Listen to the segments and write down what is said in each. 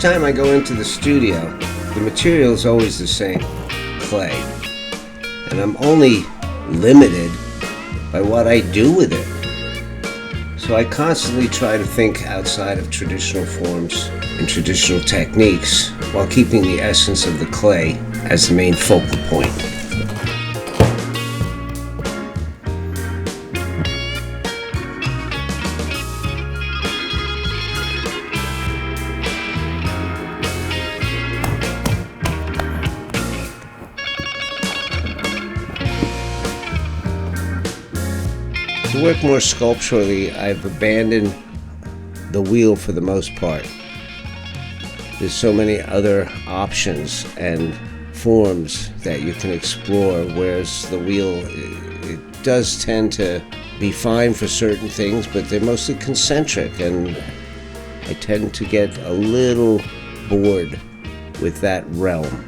Each time I go into the studio, the material is always the same, clay. And I'm only limited by what I do with it. So I constantly try to think outside of traditional forms and traditional techniques while keeping the essence of the clay as the main focal point. To work more sculpturally, I've abandoned the wheel for the most part. There's so many other options and forms that you can explore, whereas the wheel, it does tend to be fine for certain things, but they're mostly concentric, and I tend to get a little bored with that realm.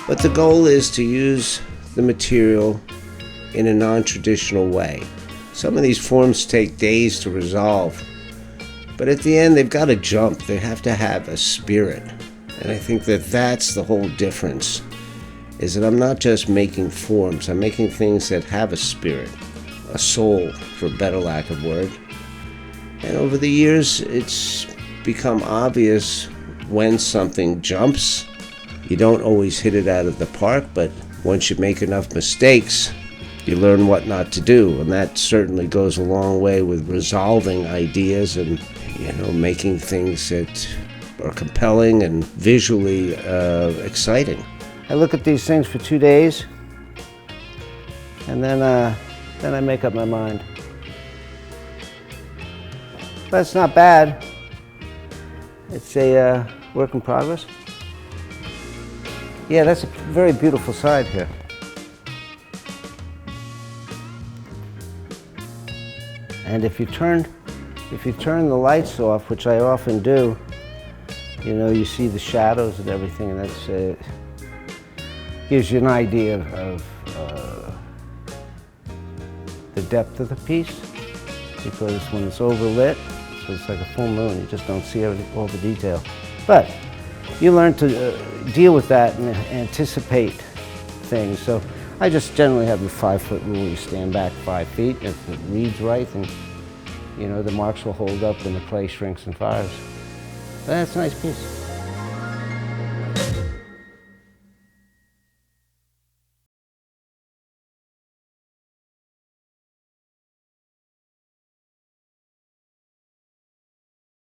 But the goal is to use the material in a non-traditional way. Some of these forms take days to resolve, but at the end they've got to jump. They have to have a spirit. And I think that that's the whole difference, is that I'm not just making forms, I'm making things that have a spirit, a soul, for a better lack of word. And over the years, it's become obvious when something jumps. You don't always hit it out of the park, but once you make enough mistakes, you learn what not to do. And that certainly goes a long way with resolving ideas and, making things that are compelling and visually exciting. I look at these things for 2 days, and then I make up my mind. But it's not bad. It's a work in progress. Yeah, that's a very beautiful side here. And if you turn the lights off, which I often do, you see the shadows and everything, and that gives you an idea of the depth of the piece. Because when it's overlit, so it's like a full moon, you just don't see all the detail. But you learn to deal with that and anticipate things. So I just generally have the 5-foot rule. You stand back 5 feet. If it reads right, then the marks will hold up and the clay shrinks and fires. But that's a nice piece.